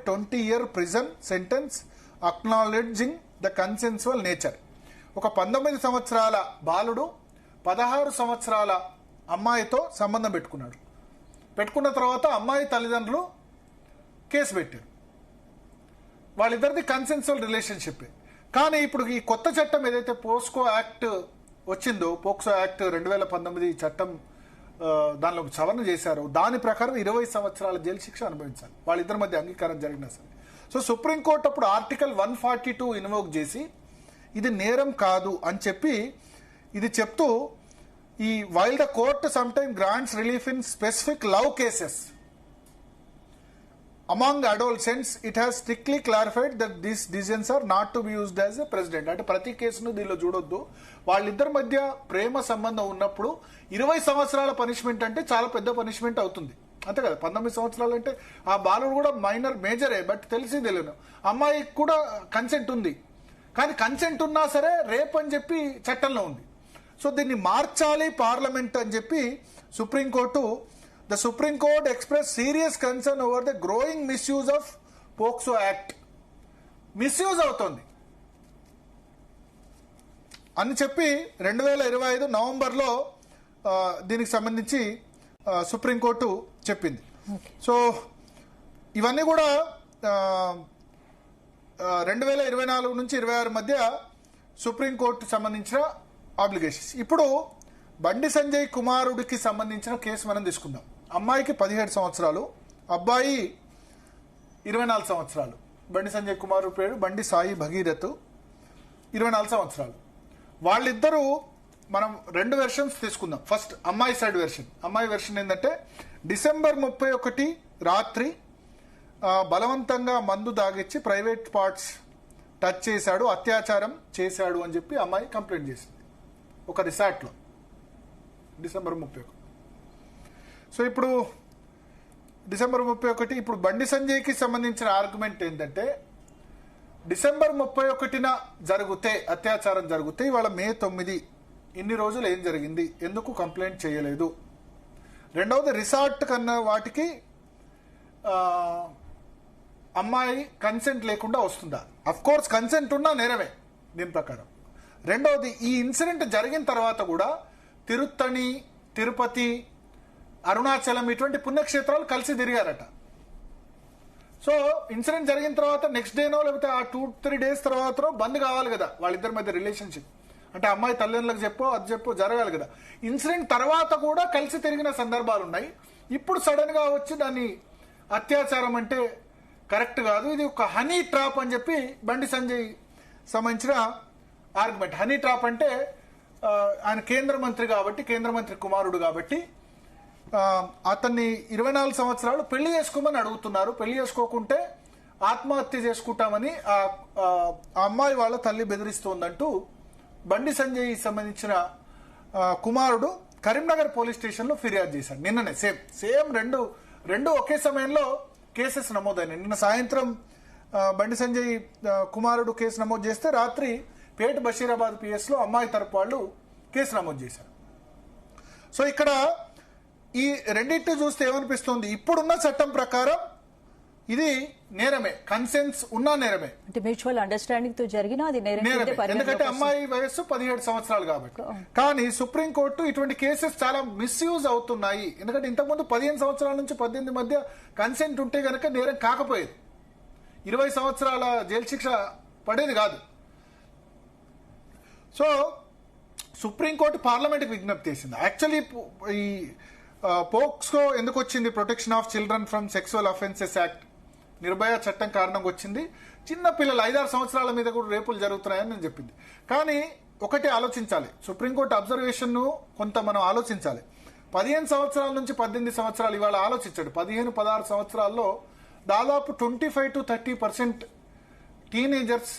20-year prison sentence acknowledging the consensual nature. ఒక 19 సంవత్సరాల బాలుడు 16 సంవత్సరాల అమ్మాయితో సంబంధం పెట్టుకున్నాడు. పెట్టుకున్న తర్వాత అమ్మాయి తల్లిదండ్రులు కేసు పెట్టారు. వాళ్ళిద్దరిది కన్సెన్సువల్ రిలేషన్షిప్. కానీ ఇప్పుడు ఈ కొత్త చట్టం ఏదైతే పోక్సో యాక్ట్ వచ్చిందో, పోక్సో యాక్ట్ 2019 చట్టం దానిలో సవరణ చేశారు. దాని ప్రకారం 20 సంవత్సరాల జైలు శిక్ష అనుభవించాలి వాళ్ళిద్దరి మధ్య అంగీకారం జరిగినా సరే. సో సుప్రీంకోర్టు అప్పుడు ఆర్టికల్ 142 ఇన్వోక్ చేసి ఇది నేరం కాదు అని చెప్పి ఇది చెప్తూ ఈ while the court some time grants relief in specific love cases among adolescents it has strictly clarified that these decisions are not to be used as a precedent. అంటే ప్రతి కేసును దీనిలో చూడొద్దు. వాళ్ళిద్దరి మధ్య ప్రేమ సంబంధం ఉన్నప్పుడు 20 సంవత్సరాల పనిష్మెంట్ అంటే చాలా పెద్ద పనిష్మెంట్ అవుతుంది, అంతే కదా. 19 సంవత్సరాలు అంటే ఆ బాలుడు కూడా మేజరే, బట్ తెలిసి తెలియను. అమ్మాయికి కూడా కన్సెంట్ ఉంది, కానీ కన్సెంట్ ఉన్నా సరే రేప్ అని చెప్పి చట్టంలో ఉంది. సో దీన్ని మార్చాలి పార్లమెంట్ అని చెప్పి supreme court The Supreme Court expressed serious concern over the growing misuse of POCSO Act. Misuse అవుతోంది అని చెప్పి 2025 నవంబర్లో దీనికి సంబంధించి సుప్రీంకోర్టు చెప్పింది. సో ఇవన్నీ కూడా 2024 నుంచి 26 మధ్య సుప్రీంకోర్టు సంబంధించిన ఆబ్లిగేషన్స్. ఇప్పుడు బండి సంజయ్ కుమారుడికి సంబంధించిన కేసు మనం తీసుకుందాం. అమ్మాయికి 17 సంవత్సరాలు, అబ్బాయి 24 సంవత్సరాలు. బండి సంజయ్ కుమారుడు పేరు బండి సాయి భగీరథ్, 24 సంవత్సరాలు. వాళ్ళిద్దరూ మనం 2 వెర్షన్స్ తీసుకుందాం. ఫస్ట్ అమ్మాయి సైడ్ వెర్షన్. అమ్మాయి వెర్షన్ ఏంటంటే డిసెంబర్ 31 రాత్రి బలవంతంగా మందు దాగిచ్చి ప్రైవేట్ పార్ట్స్ టచ్ చేశాడు, అత్యాచారం చేశాడు అని చెప్పి అమ్మాయి కంప్లైంట్ చేసింది ఒక రిసార్ట్లో డిసెంబర్ 31. సో ఇప్పుడు డిసెంబర్ 31, ఇప్పుడు బండి సంజయ్కి సంబంధించిన ఆర్గ్యుమెంట్ ఏంటంటే డిసెంబర్ 31న జరిగితే అత్యాచారం జరిగితే ఇవాళ మే 9, ఇన్ని రోజులు ఏం జరిగింది, ఎందుకు కంప్లైంట్ చేయలేదు? రెండవది రిసార్ట్ కన్నా వాటికి అమ్మాయి కన్సెంట్ లేకుండా వస్తుందా? అఫ్ కోర్స్ కన్సెంట్ ఉన్నా నేరమే దీని ప్రకారం. రెండవది ఈ ఇన్సిడెంట్ జరిగిన తర్వాత కూడా తిరుత్తణి, తిరుపతి, అరుణాచలం ఇటువంటి పుణ్యక్షేత్రాలు కలిసి తిరిగారట. సో ఇన్సిడెంట్ జరిగిన తర్వాత నెక్స్ట్ డేనో లేకపోతే ఆ 2-3 డేస్ తర్వాత బంద్ కావాలి కదా వాళ్ళిద్దరి మధ్య రిలేషన్షిప్. అంటే అమ్మాయి తల్లిదండ్రులకు చెప్పో జరగాలి కదా. ఇన్సిడెంట్ తర్వాత కూడా కలిసి తిరిగిన సందర్భాలు ఉన్నాయి. ఇప్పుడు సడన్ గా వచ్చి దాన్ని అత్యాచారం అంటే కరెక్ట్ కాదు, ఇది ఒక హనీ ట్రాప్ అని చెప్పి బండి సంజయ్ సంబంధించిన ఆర్గ్యుమెంట్. హనీ ట్రాప్ అంటే ఆయన కేంద్ర మంత్రి కాబట్టి, కేంద్ర మంత్రి కుమారుడు కాబట్టి అతన్ని 24 సంవత్సరాలు పెళ్లి చేసుకోమని అడుగుతున్నారు. పెళ్లి చేసుకోకుంటే ఆత్మహత్య చేసుకుంటామని ఆ అమ్మాయి వాళ్ళ తల్లి బెదిరిస్తోందంటూ బండి సంజయ్ సంబంధించిన కుమారుడు కరీంనగర్ పోలీస్ స్టేషన్లో ఫిర్యాదు చేశాడు నిన్ననే. సేమ్ రెండు ఒకే సమయంలో కేసెస్ నమోదైనాయి. నిన్న సాయంత్రం బండి సంజయ్ కుమారుడు కేసు నమోదు చేస్తే రాత్రి పేట బషీరాబాద్ పిఎస్లో అమ్మాయి తరపు వాళ్ళు కేసు నమోదు చేశారు. సో ఇక్కడ ఈ రెండింటిని చూస్తే ఏమనిపిస్తుంది, ఇప్పుడున్న చట్టం ప్రకారం ఇది నేరమే, కన్సెన్స్ ఉన్నా నేరమే, అంటే మ్యూచువల్ అండర్స్టాండింగ్ తో జరిగిన అది నేరమే. ఎందుకంటే అమ్మాయి వయస్సు 17 సంవత్సరాలు కాబట్టి. కానీ సుప్రీంకోర్టు ఇటువంటి కేసెస్ చాలా మిస్యూజ్ అవుతున్నాయి. ఎందుకంటే ఇంతకుముందు 15 సంవత్సరాల నుంచి 18 మధ్య కన్సెంట్ ఉంటే గనక నేరం కాకపోయేది, 20 సంవత్సరాల జైలు శిక్ష పడేది కాదు. సో సుప్రీంకోర్టు పార్లమెంట్కి విజ్ఞప్తి చేసింది. యాక్చువల్లీ ఈ పోక్సో ఎందుకు వచ్చింది, protection of children from sexual offences act, Nirbhaya చట్టం కారణంగా వచ్చింది. చిన్న పిల్లలు 5-6 సంవత్సరాల మీద కూడా రేపులు జరుగుతున్నాయని నేను చెప్పింది. కానీ ఒకటి ఆలోచించాలి, సుప్రీంకోర్టు అబ్జర్వేషన్ కొంత మనం ఆలోచించాలి. 15 సంవత్సరాల నుంచి 18 సంవత్సరాలు ఇవాళ ఆలోచించాడు. 15-16 సంవత్సరాల్లో దాదాపు 25-30% టీనేజర్స్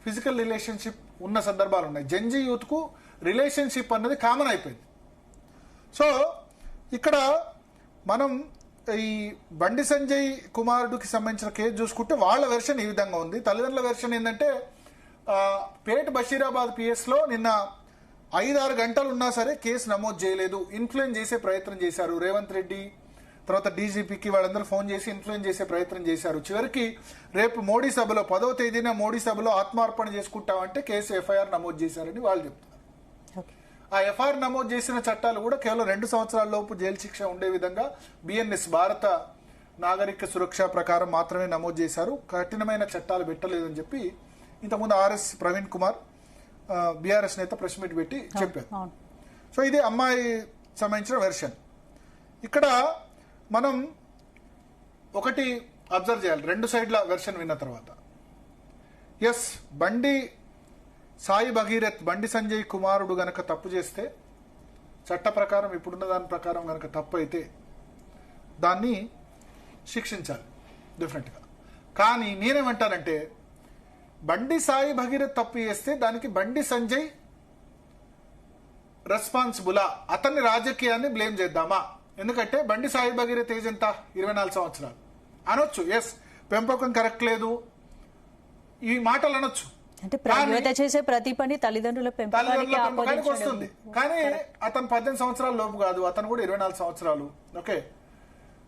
ఫిజికల్ రిలేషన్షిప్ ఉన్న సందర్భాలు ఉన్నాయి. జెన్జీ యూత్ కు రిలేషన్షిప్ అన్నది కామన్ అయిపోయింది. సో ఇక్కడ మనం ఈ బండి సంజయ్ కుమారుడికి సంబంధించిన కేసు చూసుకుంటే వాళ్ళ వెర్షన్ ఈ విధంగా ఉంది. తల్లిదండ్రుల వెర్షన్ ఏంటంటే పేట బషీరాబాద్ పిఎస్లో నిన్న 5-6 గంటలు ఉన్నా సరే కేసు నమోదు చేయలేదు, ఇన్ఫ్లుయెన్స్ చేసే ప్రయత్నం చేశారు. రేవంత్ రెడ్డి తర్వాత డీజీపీకి వాళ్ళందరూ ఫోన్ చేసి ఇన్ఫ్లుయెన్స్ చేసే ప్రయత్నం చేశారు. చివరికి రేపు మోడీ సభలో 10వ తేదీన మోడీ సభలో ఆత్మార్పణ చేసుకుంటామంటే కేసు ఎఫ్ఐఆర్ నమోదు చేశారని వాళ్ళు చెప్తున్నారు. ఓకే. ఆ ఎఫ్ఐఆర్ నమోదు చేసిన చట్టాలు కూడా కేవలం 2 సంవత్సరాల లోపు జైలు శిక్ష ఉండే విధంగా బిఎన్ఎస్ భారత నాగరిక సురక్ష ప్రకారం మాత్రమే నమోదు చేశారు. కఠినమైన చట్టాలు పెట్టలేదని చెప్పి ఇంతకుముందు ఆర్ఎస్ ప్రవీణ్ కుమార్ బీఆర్ఎస్ నేత ప్రెస్ మీట్ పెట్టి చెప్పారు. సో ఇది అమ్మాయి సంబంధించిన వెర్షన్. ఇక్కడ మనం ఒకటి అబ్జర్వ్ చేయాలి, 2 సైడ్ల వెర్షన్ విన్న తర్వాత. ఎస్, బండి సాయి భగీరథ్, బండి సంజయ్ కుమారుడు గనక తప్పు చేస్తే చట్ట ప్రకారం ఇప్పుడున్న దాని ప్రకారం గనక తప్పు అయితే దాన్ని శిక్షించాలి డెఫినెట్గా. కానీ నేనేమంటానంటే బండి సాయి భగీరథ్ తప్పు చేస్తే దానికి బండి సంజయ్ రెస్పాన్సిబులా, అతన్ని రాజకీయాన్ని బ్లేమ్ చేద్దామా? ఎందుకంటే బండి సాయి భగీరథ్ ఏజ్ ఎంత, 24 సంవత్సరాలు అనొచ్చు. ఎస్, పెంపకం కరెక్ట్ లేదు, ఈ మాటలు అనొచ్చు. అంటే చేసే ప్రతి పని తల్లిదండ్రుల పెంపకానికి వస్తుంది. కానీ అతను 18 సంవత్సరాల లోపు కాదు, అతను కూడా 24 సంవత్సరాలు. ఓకే,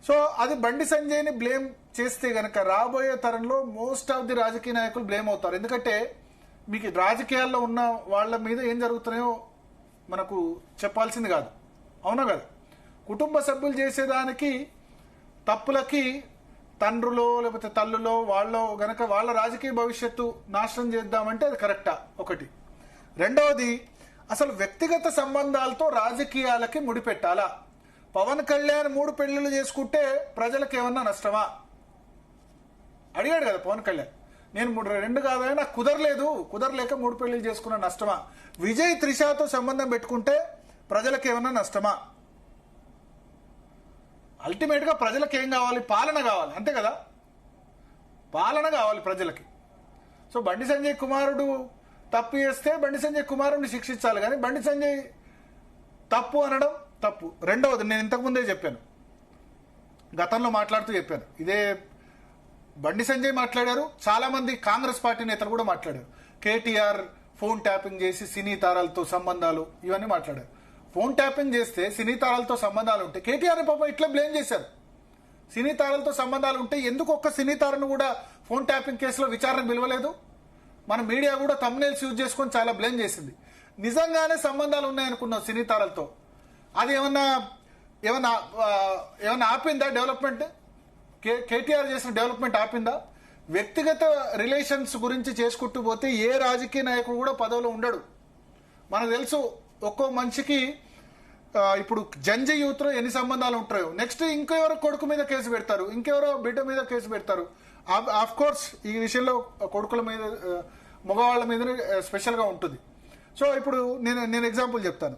సో అది బండి సంజయ్ని బ్లేమ్ చేస్తే గనక రాబోయే తరంలో మోస్ట్ ఆఫ్ ది రాజకీయ నాయకులు బ్లేమ్ అవుతారు. ఎందుకంటే మీకు రాజకీయాల్లో ఉన్న వాళ్ళ మీద ఏం జరుగుతున్నాయో మనకు చెప్పాల్సింది కాదు, అవునా కదా? కుటుంబ సభ్యులు చేసేదానికి తప్పులకి తండ్రులో లేకపోతే తల్లులో వాళ్ళో గనక వాళ్ళ రాజకీయ భవిష్యత్తు నాశనం చేద్దామంటే అది కరెక్టా? ఒకటి. రెండవది, అసలు వ్యక్తిగత సంబంధాలతో రాజకీయాలకి ముడిపెట్టాలా? పవన్ కళ్యాణ్ 3 పెళ్లిళ్ళు చేసుకుంటే ప్రజలకు ఏమన్నా నష్టమా? అడిగాడు కదా పవన్ కళ్యాణ్. నేను 2 కాదని నాకు కుదరలేక 3 పెళ్లిళ్ళు చేసుకున్న నష్టమా? విజయ్ త్రిషాతో సంబంధం పెట్టుకుంటే ప్రజలకు ఏమన్నా నష్టమా? అల్టిమేట్ గా ప్రజలకు ఏం కావాలి? పాలన కావాలి, అంతే కదా? పాలన కావాలి ప్రజలకి. సో బండి సంజయ్ కుమారుడు తప్పు చేస్తే బండి సంజయ్ కుమారుడిని శిక్షించాలి, కానీ బండి సంజయ్ తప్పు అనడం తప్పు. రెండవది, నేను ఇంతకుముందే చెప్పాను, గతంలో మాట్లాడుతూ చెప్పాను, ఇదే బండి సంజయ్ మాట్లాడారు, చాలా మంది కాంగ్రెస్ పార్టీ నేతలు కూడా మాట్లాడారు. కేటీఆర్ ఫోన్ ట్యాపింగ్ చేసి సినీ తారాలతో సంబంధాలు ఇవన్నీ మాట్లాడారు. ఫోన్ ట్యాపింగ్ చేస్తే సినీ తారాలతో సంబంధాలు ఉంటే కేటీఆర్ పాపం ఇట్లా బ్లేమ్ చేశారు. సినీ తారాలతో సంబంధాలు ఉంటే ఎందుకు ఒక్క సినీ తారను కూడా ఫోన్ ట్యాపింగ్ కేసులో విచారణకు పిలవలేదు? మన మీడియా కూడా థంబ్నెయిల్స్ యూజ్ చేసుకొని చాలా బ్లేమ్ చేసింది. నిజంగానే సంబంధాలు ఉన్నాయనుకున్నాం సినీ తారలతో, అది ఏమన్నా ఆపిందా డెవలప్మెంట్? కేటీఆర్ చేసిన డెవలప్మెంట్ ఆపిందా? వ్యక్తిగత రిలేషన్స్ గురించి చేసుకుంటూ పోతే ఏ రాజకీయ నాయకుడు కూడా పదవిలో ఉండడు. మనకు తెలుసు, ఒక్కో మనిషికి ఇప్పుడు జంజీ యూత్ లో ఎన్ని సంబంధాలు ఉంటాయో, నెక్స్ట్ ఇంకెవరో కొడుకు మీద కేసు పెడతారు, ఇంకెవరో బిడ్డ మీద కేసు పెడతారు. ఆఫ్ కోర్స్ ఈ విషయంలో కొడుకుల మీద మగవాళ్ళ మీద స్పెషల్ గా ఉంటుంది. సో ఇప్పుడు నేను ఎగ్జాంపుల్ చెప్తాను.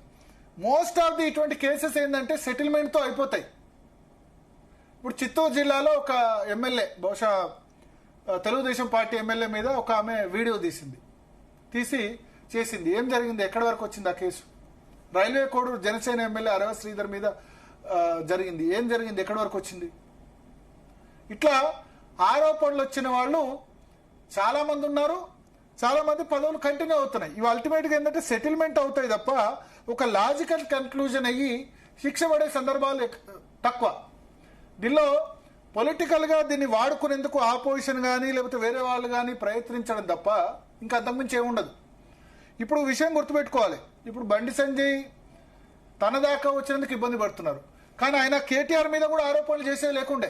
మోస్ట్ ఆఫ్ ది ఇటువంటి కేసెస్ ఏంటంటే సెటిల్మెంట్ తో అయిపోతాయి. ఇప్పుడు చిత్తూరు జిల్లాలో ఒక ఎమ్మెల్యే, బహుశా తెలుగుదేశం పార్టీ ఎమ్మెల్యే మీద ఒక ఆమె వీడియో తీసి చేసింది. ఏం జరిగింది? ఎక్కడి వరకు వచ్చింది ఆ కేసు? రైల్వే కోడూరు జనసేన ఎమ్మెల్యే అరవ శ్రీధర్ మీద జరిగింది. ఏం జరిగింది? ఎక్కడి వరకు వచ్చింది? ఇట్లా ఆరోపణలు వచ్చిన వాళ్ళు చాలా మంది ఉన్నారు, చాలా మంది పదవులు కంటిన్యూ అవుతున్నాయి. ఇవి అల్టిమేట్ గా ఏంటంటే సెటిల్మెంట్ అవుతాయి తప్ప ఒక లాజికల్ కన్క్లూజన్ అయ్యి శిక్ష పడే సందర్భాలు తక్కువ. దీనిలో పొలిటికల్ గా దీన్ని వాడుకునేందుకు ఆపోజిషన్ కానీ లేకపోతే వేరే వాళ్ళు కానీ ప్రయత్నించడం తప్ప ఇంకా అంతకుమించి ఏముండదు. ఇప్పుడు విషయం గుర్తుపెట్టుకోవాలి, ఇప్పుడు బండి సంజయ్ తన దాకా వచ్చినందుకు ఇబ్బంది పడుతున్నారు, కానీ ఆయన కేటీఆర్ మీద కూడా ఆరోపణలు చేసే లేకుండే.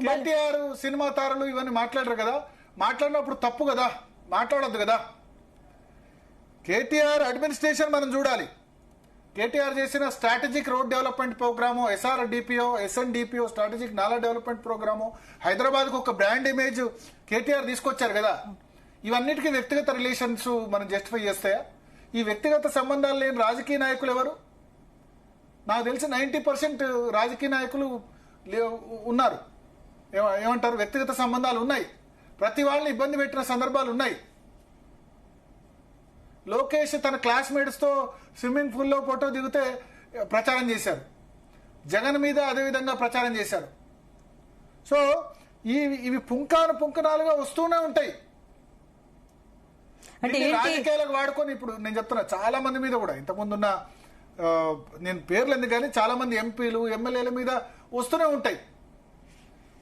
కేటీఆర్ సినిమా తారలు ఇవన్నీ మాట్లాడరు కదా, మాట్లాడినప్పుడు తప్పు కదా, మాట్లాడొద్దు కదా. కేటీఆర్ అడ్మినిస్ట్రేషన్ మనం చూడాలి. కేటీఆర్ చేసిన strategic road development programme, SRDPO, SNDPO, strategic nala development programme, Hyderabad కు ఒక బ్రాండ్ ఇమేజ్ కేటీఆర్ తీసుకొచ్చారు కదా. ఇవన్నిటికీ వ్యక్తిగత రిలేషన్స్ మనం జస్టిఫై చేస్తాయా? ఈ వ్యక్తిగత సంబంధాలు లేని రాజకీయ నాయకులు ఎవరు? నాకు తెలిసి 90% రాజకీయ నాయకులు ఉన్నారు. ఏమంటారు? వ్యక్తిగత సంబంధాలు ఉన్నాయి. ప్రతి వాళ్ళని ఇబ్బంది పెట్టిన సందర్భాలు ఉన్నాయి. లోకేష్ తన క్లాస్మేట్స్ తో స్విమ్మింగ్ పూల్లో ఫోటో దిగితే ప్రచారం చేశారు. జగన్ మీద అదేవిధంగా ప్రచారం చేశారు. సో ఇవి పుంఖానుగా వస్తూనే ఉంటాయి. రాజకీయాలకు వాడుకొని ఇప్పుడు నేను చెప్తున్నా చాలా మంది మీద కూడా ఇంతకుముందున్న నేను పేర్లు ఎందుకు కానీ చాలా మంది ఎంపీలు ఎమ్మెల్యేల మీద వస్తూనే ఉంటాయి.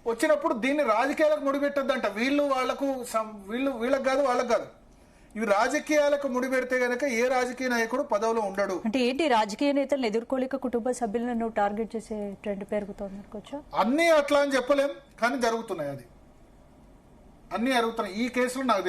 వచ్చినప్పుడు దీన్ని రాజకీయాలకు ముడిపెట్టద్దంట. వీళ్ళకి కాదు వాళ్ళకి కాదు, ఇవి రాజకీయాలకు ముడిపెడితే గనక ఏ రాజకీయ నాయకుడు పదవిలో ఉండడు. అంటే ఏంటి రాజకీయ నేతలను ఎదుర్కోలేక కుటుంబ సభ్యులను టార్గెట్ చేసే ట్రెండ్ పెరుగుతోంది అనుకోవచ్చా? అన్నీ అట్లా అని చెప్పలేం, కానీ జరుగుతున్నాయి. అది అన్నీ జరుగుతున్నాయి. ఈ కేసులో నాకు